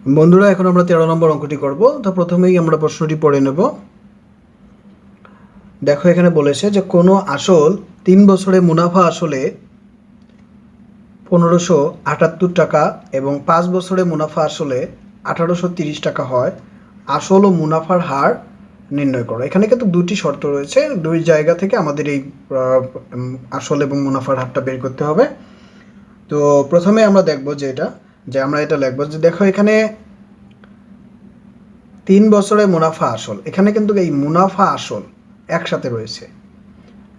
বন্ধুরা, এখন আমরা 13 নম্বর অঙ্কটি করব। তো প্রথমেই আমরা প্রশ্নটি পড়ে নেব। দেখো, এখানে বলেছে যে কোনো আসল 3 বছরে মুনাফা আসলে 1578 টাকা এবং 5 বছরে মুনাফা আসলে 1830 টাকা হয়। আসল ও মুনাফার হার নির্ণয় করো। এখানে কিন্তু দুটি শর্ত রয়েছে, দুই জায়গা থেকে আমাদের এই আসল এবং মুনাফার হারটা বের করতে হবে। তো প্রথমে আমরা দেখব আমরা এটা লিখব যে দেখো, এখানে 3 বছরে মুনাফা আসল, এখানে কিন্তু এই মুনাফা আসল একসাথে রয়েছে।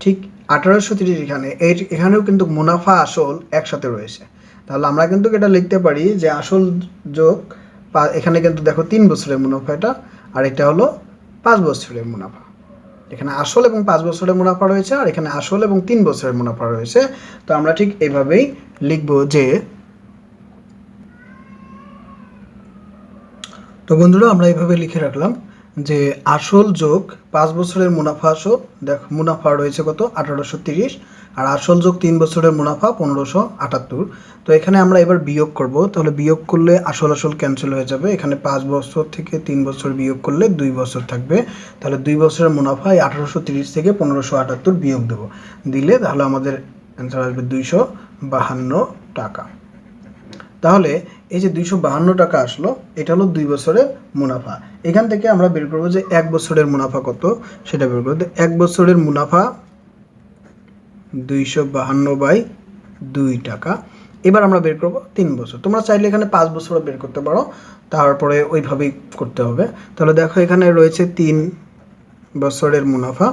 ঠিক 1830 এখানেও কিন্তু মুনাফা আসল একসাথে রয়েছে। তাহলে আমরা কিন্তু এটা লিখতে পারি যে আসল যোগ এখানে কিন্তু দেখো 3 বছরের মুনাফা এটা, আর এটা হলো 5 বছরের মুনাফা। এখানে আসল এবং 5 বছরের মুনাফা রয়েছে, আর এখানে আসল এবং 3 বছরের মুনাফা রয়েছে। তো আমরা ঠিক এইভাবেই লিখব যে, তো বন্ধুরা আমরা এইভাবে লিখে রাখলাম যে আসল যোগ 5 বছরের মুনাফা আসল, দেখো মুনাফা রয়েছে কত 1830, আর আসল যোগ 3 বছরের মুনাফা 1578। তো এখানে আমরা এবার বিয়োগ করব। তাহলে বিয়োগ করলে আসল আসল ক্যান্সেল হয়ে যাবে। এখানে 5 বছর থেকে 3 বছর বিয়োগ করলে 2 বছর থাকবে। তাহলে 2 বছরের মুনাফা 1830 থেকে 1578 বিয়োগ দিলে তাহলে আমাদের অ্যান্সার আসবে 252 টাকা। তাহলে এই যে 252 টাকা আসলো, এটা হলো 2 বছরের মুনাফা। এখান থেকে আমরা বের করবো যে 1 বছরের মুনাফা কত, সেটা বের করবো। 1 বছরের মুনাফা 252/2 টাকা। এবার আমরা বের করবো 3 বছর। তোমরা চাইলে এখানে 5 বছরও বের করতে পারো, তারপরে ওইভাবেই করতে হবে। তাহলে দেখো, এখানে রয়েছে 3 বছরের মুনাফা।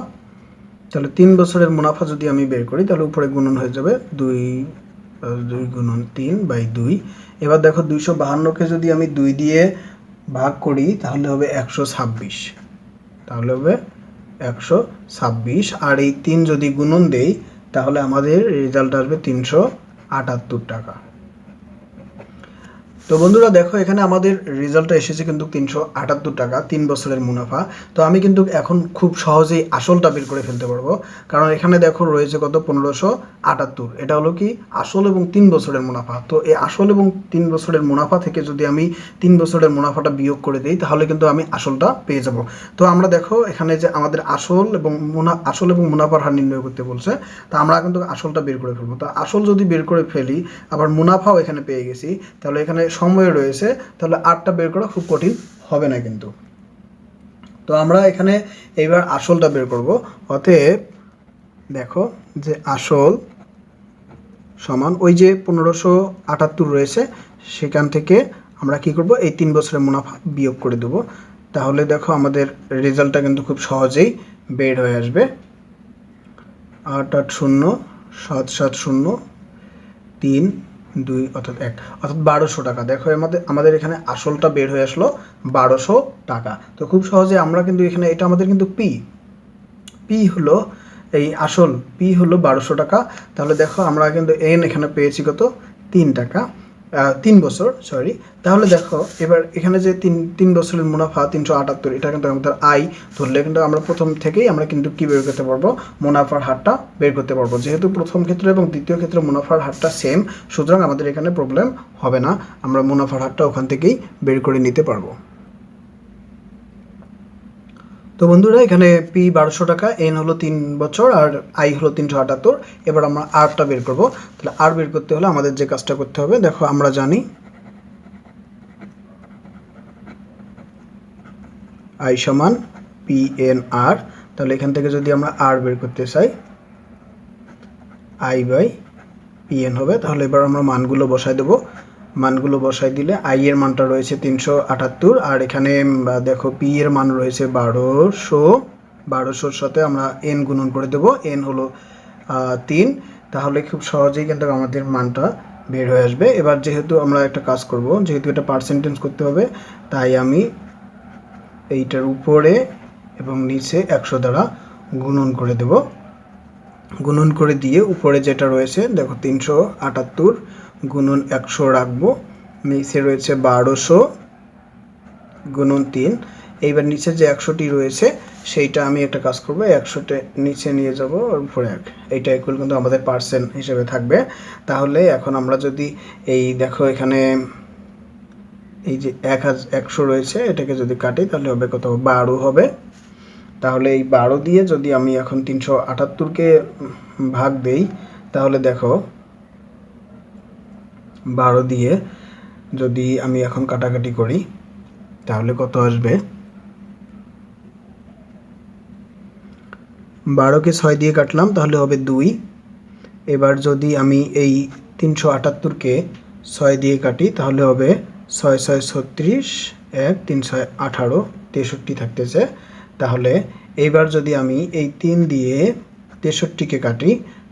তাহলে 3 বছরের মুনাফা যদি আমি বের করি, তাহলে উপরে গুণন হয়ে যাবে 2 গুণন 3/2। এবার দেখো, 252কে যদি আমি 2 দিয়ে ভাগ করি তাহলে হবে 126। তাহলে হবে 126, আর এই 3 যদি গুণন দেই তাহলে আমাদের রেজাল্ট আসবে 378 টাকা। তো বন্ধুরা দেখো, এখানে আমাদের রেজাল্টটা এসেছে কিন্তু 378 টাকা, 3 বছরের মুনাফা। তো আমি কিন্তু এখন খুব সহজেই আসলটা বের করে ফেলতে পারবো, কারণ এখানে দেখো রয়েছে কত 1578। এটা হলো কি আসল এবং 3 বছরের মুনাফা। তো এই আসল এবং 3 বছরের মুনাফা থেকে যদি আমি 3 বছরের মুনাফাটা বিয়োগ করে দিই তাহলে কিন্তু আমি আসলটা পেয়ে যাব। তো আমরা দেখো, এখানে যে আমাদের আসল এবং মুনাফার হার নির্ণয় করতে বলছে, তা আমরা কিন্তু আসলটা বের করে ফেলবো। তো আসল যদি বের করে ফেলি, আবার মুনাফাও এখানে পেয়ে গেছি, তাহলে এখানে সময় রয়েছে, তাহলে আরটা বের করা খুব কঠিন হবে না কিন্তু। তো আমরা এখানে এইবার আসলটা বের করব। অতএব দেখো যে আসল সমান ওই যে 1578 রয়েছে, সেখান থেকে আমরা কি করব, এই 3 বছরের মুনাফা বিয়োগ করে দেব। তাহলে দেখো আমাদের রেজাল্টটা কিন্তু খুব সহজেই বের হয়ে আসবে। 880,770,3,2 অর্থাৎ 1, অর্থাৎ 1200 টাকা। দেখো আমাদের এখানে আসলটা বের হয়ে আসলো 1200 টাকা। তো খুব সহজে আমরা কিন্তু এখানে, এটা আমাদের কিন্তু পি হলো এই আসল, পি হলো 1200 টাকা। তাহলে দেখো আমরা কিন্তু এন এখানে পেয়েছি কত 3 টাকা, 3 বছর, সরি। তাহলে দেখো এবার এখানে যে 3 বছরের মুনাফা 378, এটা কিন্তু আমাদের আই ধরলে কিন্তু আমরা প্রথম থেকেই আমরা কিন্তু কি বের করতে পারবো, মুনাফার হারটা বের করতে পারবো। যেহেতু প্রথম ক্ষেত্রে এবং দ্বিতীয় ক্ষেত্রে মুনাফার হারটা সেম, সুতরাং আমাদের এখানে প্রবলেম হবে না, আমরা মুনাফার হারটা ওখান থেকেই বের করে নিতে পারবো। তো বন্ধুরা, এখানে পি 1200 টাকা, এন হলো 3 বছর, আর আই হলো 378। এবার আমরা আরটা বের করব। তাহলে আর বের করতে হলে আমাদের যে কাজটা করতে হবে, দেখো আমরা জানি আই সমান পি এন আর। তাহলে এখান থেকে যদি আমরা আর বের করতে চাই, আই বাই পি এন হবে। তাহলে এবার আমরা মানগুলো বসাই দেবো। মানগুলো বসাই দিলে আই এর মানটা রয়েছে 378, আর এখানে দেখো পি এর মান রয়েছে 1200 সাথে আমরা এন গুণন করে দেবো। এন হলো 3। তাহলে খুব সহজেই কিন্তু আমাদের মানটা বের হয়ে আসবে। এবার যেহেতু আমরা একটা কাজ করব, যেহেতু এটা পার্সেন্টেজ করতে হবে, তাই আমি এইটার উপরে এবং নিচে 100 দ্বারা গুণন করে দেব। গুণন করে দিয়ে উপরে যেটা রয়েছে দেখো 378 গুণন 100 রাখবো, নিচে রয়েছে 1200 গুণন 3। এইবার নিচে যে 100টি রয়েছে সেইটা আমি একটা কাজ করব, 100টা নিচে নিয়ে যাব আর উপরে 1, এইটা ইকুয়াল কিন্তু আমাদের পার্সেন্ট হিসেবে থাকবে। তাহলে এখন আমরা যদি এই দেখো এখানে এই যে 100 রয়েছে, এটাকে যদি কাটি তাহলে হবে কত? 12 হবে। তাহলে এই 12 দিয়ে যদি আমি এখন 378কে ভাগ দেই, তাহলে দেখো 12 দিয়ে যদি আমি এখন কাটাকাটি করি তাহলে কত আসবে? 12কে 6 দিয়ে কাটলাম তাহলে হবে 2। এবার যদি আমি এই 378কে 6 দিয়ে কাটি তাহলে হবে 6 6 36, 1 3 6 18, 63 থাকতেছে। তাহলে এইবার যদি আমি এই 3 দিয়ে 63কে কাটি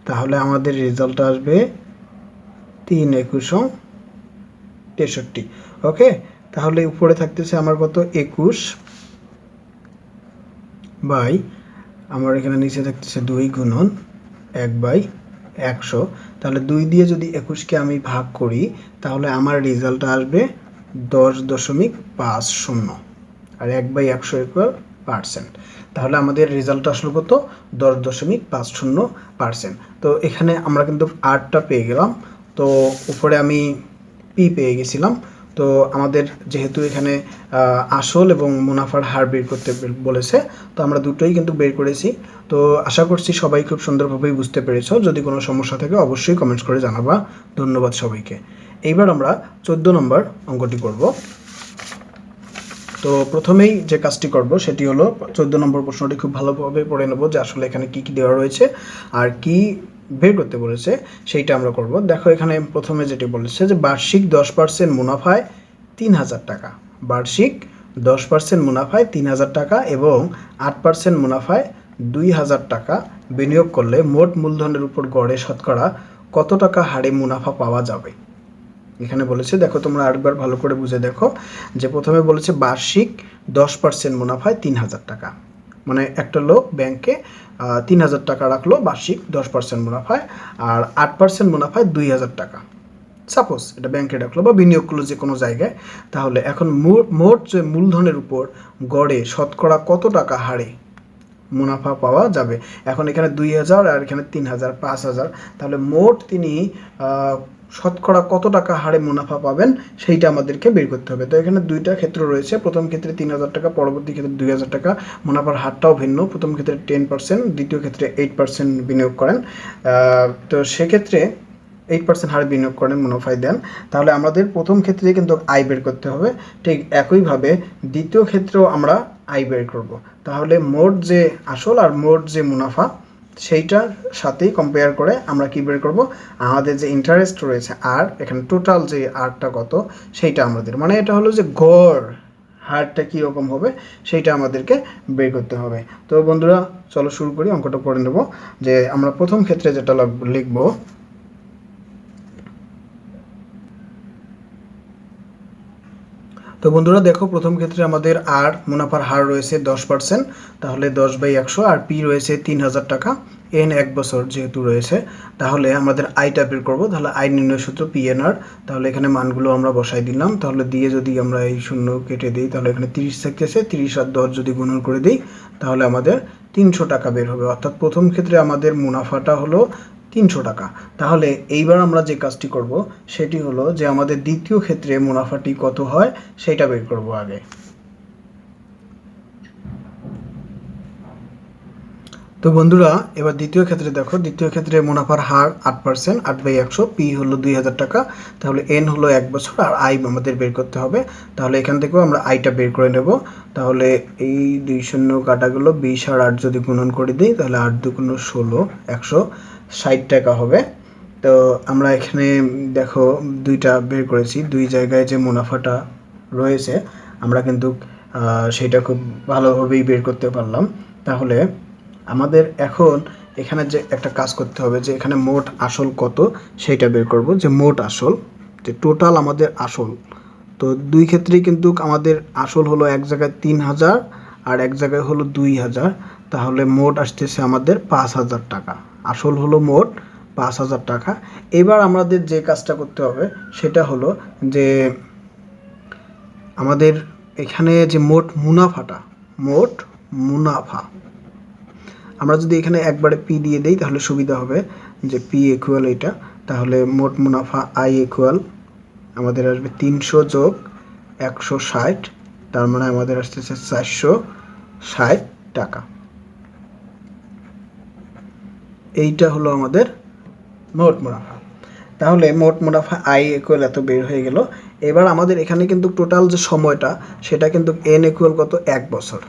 তাহলে আমাদের রেজাল্ট আসবে 3 21 63। ওকে, তাহলে উপরে থাকতেছে আমার কত? 21 বাই, আমার এখানে নিচে থাকতেছে 2 গুণন 1/100। তাহলে 2 দিয়ে যদি 21কে আমি ভাগ করি তাহলে আমার রেজাল্ট আসবে 10.50, আর 1/100 ইকুয়াল পার্সেন্ট। তাহলে আমাদের রেজাল্ট আসলো কত? 10.50%। তো এখানে আমরা কিন্তু আরটা পেয়ে গেলাম, তো উপরে আমি পি পেয়ে গেছিলাম। তো আমাদের যেহেতু এখানে আসল এবং মুনাফার হার বের করতে বলেছে, তো আমরা দুটোই কিন্তু বের করেছি। তো আশা করছি সবাই খুব সুন্দরভাবেই বুঝতে পেরেছো। যদি কোনো সমস্যা থাকে অবশ্যই কমেন্টস করে জানাবা। ধন্যবাদ সবাইকে। এইবার আমরা 14 নম্বর অঙ্কটি করব। তো প্রথমেই যে কাজটি করব সেটি হলো 14 নম্বর প্রশ্নটি খুব ভালোভাবে পড়ে নেব যে আসলে এখানে কি কি দেওয়া রয়েছে আর কি বের করতে বলেছে সেইটা আমরা করব। দেখো এখানে প্রথমে যেটি বলেছে যে বার্ষিক 10% মুনাফায় 3000 টাকা, বার্ষিক 10% মুনাফায় 3000 টাকা এবং 8% মুনাফায় 2000 টাকা বিনিয়োগ করলে মোট মূলধনের উপর গড়ে শতকরা কত টাকা হারে মুনাফা পাওয়া যাবে। এখানে বলেছে, দেখো তোমরা আরেকবার ভালো করে বুঝে দেখো, যে প্রথমে বলেছে বার্ষিক 10% মুনাফায় 3000 টাকা, মানে একটা লোক ব্যাংকে 3000 টাকা রাখলো বার্ষিক 10% মুনাফায়, আর 8% মুনাফায় 2000 টাকা সাপোজ এটা ব্যাংকে রাখলো বা বিনিয়োগ করলো যে কোনো জায়গায়। তাহলে এখন মোট যে মূলধনের উপর গড়ে শতকরা কত টাকা হারে মুনাফা পাওয়া যাবে। এখন এখানে 2000 আর এখানে 3000, 5000, তাহলে মোট তিনি শতকরা কত টাকা হারে মুনাফা পাবেন সেইটা আমাদেরকে বের করতে হবে। তো এখানে দুইটা ক্ষেত্র রয়েছে, প্রথম ক্ষেত্রে 3000 টাকা, পরবর্তী ক্ষেত্রে 2000 টাকা। মুনাফার হারটাও ভিন্ন, প্রথম ক্ষেত্রে 10%, দ্বিতীয় ক্ষেত্রে 8% বিনিয়োগ করেন। তো সেক্ষেত্রে 8% হারে বিনিয়োগ করেন, মুনাফায় দেন। তাহলে আমাদের প্রথম ক্ষেত্রে কিন্তু আয় বের করতে হবে, ঠিক একইভাবে দ্বিতীয় ক্ষেত্রেও আমরা আয় বের করব। তাহলে মোট যে আসল আর মোট যে মুনাফা সেইটার সাথেই কম্পেয়ার করে আমরা কি বের করব, আমাদের যে ইন্টারেস্ট রয়েছে আর এখানে টোটাল যে আরটা কত সেইটা আমাদের, মানে এটা হলো যে গড় হারটা কীরকম হবে সেইটা আমাদেরকে বের করতে হবে। তো বন্ধুরা চলো শুরু করি, অঙ্কটা পড়ে নেব। যে আমরা প্রথম ক্ষেত্রে যেটা লিখব, তো বন্ধুরা দেখো প্রথম ক্ষেত্রে আমাদের আর মুনাফার হার রয়েছে 10%, তাহলে 10/100, আর পি রয়েছে 3000 টাকা, এন 1 বছর যেহেতু রয়েছে, তাহলে আমাদের আয়টা বের করবো। তাহলে আয় নির্ণয় সূত্র পিএনআর, তাহলে এখানে মানগুলো আমরা বসাই দিলাম। তাহলে দিয়ে যদি আমরা এই শূন্য কেটে দিই তাহলে এখানে 30 থাকতেছে, 30 আর 10 যদি গুণন করে দিই তাহলে আমাদের 300 টাকা বের হবে। অর্থাৎ প্রথম ক্ষেত্রে আমাদের মুনাফাটা হলো 300 টাকা। তাহলে এইবার আমরা যে কাজটি করব সেটি হলো যে আমাদের দ্বিতীয় ক্ষেত্রে মুনাফাটি কত হয় সেটা বের করব আগে। তো বন্ধুরা এবার দ্বিতীয় ক্ষেত্রে দেখো, দ্বিতীয় ক্ষেত্রে মুনাফার হার 8%, 8/100, পি হলো 2000 টাকা, তাহলে এন হলো 1 বছর, আর আই আমাদের বের করতে হবে। তাহলে এখান থেকেও আমরা আইটা বের করে নেব। তাহলে এই 2 শূন্য কাটাগুলো 20 আর 8 যদি গুণন করে দিই তাহলে 8 2 16, 160 টাকা হবে। তো আমরা এখানে দেখো দুইটা বের করেছি, দুই জায়গায় যে মুনাফাটা রয়েছে আমরা কিন্তু সেটা খুব ভালোভাবেই বের করতে পারলাম। তাহলে আমাদের এখন এখানে যে একটা কাজ করতে হবে যে এখানে মোট আসল কত সেইটা বের করব, যে মোট আসল যে টোটাল আমাদের আসল। তো দুই ক্ষেত্রেই কিন্তু আমাদের আসল হলো এক জায়গায় 3000 আর এক জায়গায় হলো 2000, তাহলে মোট আসতেছে আমাদের 5000 টাকা। আসল হলো মোট 5000 টাকা। এবার আমাদের যে কাজটা করতে হবে সেটা হলো যে আমাদের এখানে যে মোট মুনাফাটা, মোট মুনাফা আমরা যদি এখানে একবারে পি দিয়ে দেই তাহলে সুবিধা হবে, যে পি ইকুয়াল এটা, তাহলে মোট মুনাফা আই ইকুয়াল আমাদের আসবে 300 যোগ 160, তার মানে আমাদের আসতেছে 460 টাকা। এইটা হলো আমাদের মোট মুনাফা। তাহলে মোট মুনাফা আই ইকুয়াল এত বের হয়ে গেল। এবার আমাদের এখানে কিন্তু টোটাল যে সময়টা সেটা কিন্তু এন ইকুয়াল কত, 1 বছর।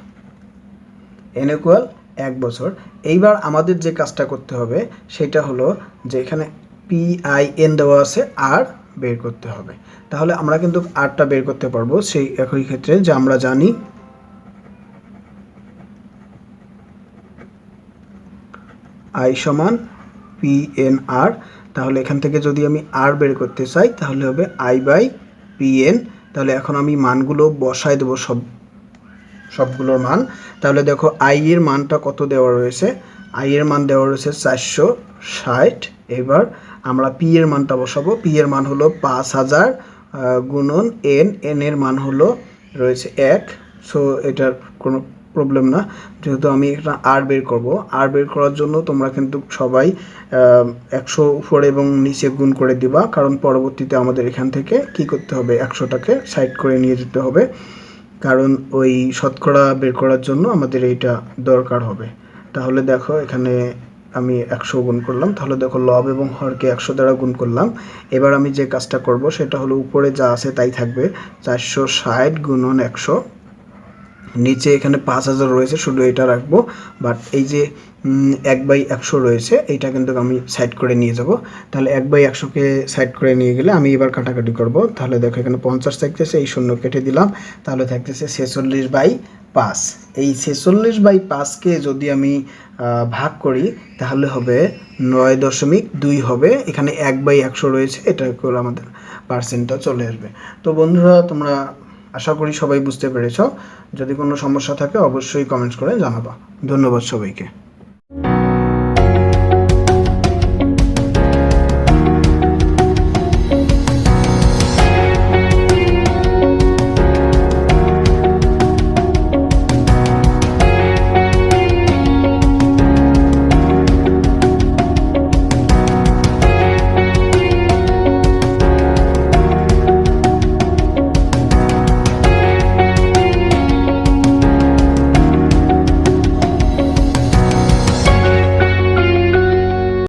এন ইকুয়াল 1 বছর। এইবার আমাদের যে কাজটা করতে হবে সেটা হলো যে এখানে PIN দেওয়া আছে, আর বের করতে হবে। তাহলে আমরা কিন্তু আরটা বের করতে পারবো সেই একই ক্ষেত্রে, যে আমরা জানি I সমান PNR। তাহলে এখান থেকে যদি আমি আর বের করতে চাই তাহলে হবে I/PN। তাহলে এখন আমি মানগুলো বসায় দেবো, সবগুলোর মান। তাহলে দেখো আই এর মানটা কত দেওয়া রয়েছে, আই এর মান দেওয়া রয়েছে 460। এবার আমরা পি এর মানটা বসাবো। পি এর মান হলো 5000 গুণন এন, এন এর মান হলো রয়েছে 1। সো এটার কোনো প্রবলেম না, যেহেতু আমি একটা আর বের করব। আর বের করার জন্য তোমরা কিন্তু সবাই 100 উপরে এবং নিচে গুণ করে দিবা, কারণ পরবর্তীতে আমাদের এখান থেকে কি করতে হবে, 100টাকে সাইড করে নিয়ে যেতে হবে, কারণ ওই শতকরা বের করার জন্য আমাদের এইটা দরকার হবে। তাহলে দেখো এখানে আমি 100 গুণ করলাম, তাহলে দেখো লব এবং হরকে 100 দ্বারা গুণ করলাম। এবার আমি যে কাজটা করব সেটা হলো উপরে যা আছে তাই থাকবে, 460 গুণন 100। নিচে এখানে 5000 রয়েছে, শুধু এটা রাখবো, বাট এই যে 1/100 রয়েছে এইটা কিন্তু আমি সাইড করে নিয়ে যাব। তাহলে 1/100কে সাইড করে নিয়ে গেলে আমি এবার কাটাকাটি করব। তাহলে দেখো এখানে 50 থাকতেছে, এই শূন্য কেটে দিলাম, তাহলে থাকতেছে 46/5। এই 46/5কে যদি আমি ভাগ করি তাহলে হবে 9.2 হবে। এখানে 1/100 রয়েছে, এটা করে আমাদের পার্সেন্টটা চলে আসবে। তো বন্ধুরা, তোমরা আশা করি সবাই বুঝতে পেরেছ। যদি কোনো সমস্যা থাকে অবশ্যই কমেন্টস করে জানাবা। ধন্যবাদ সবাইকে।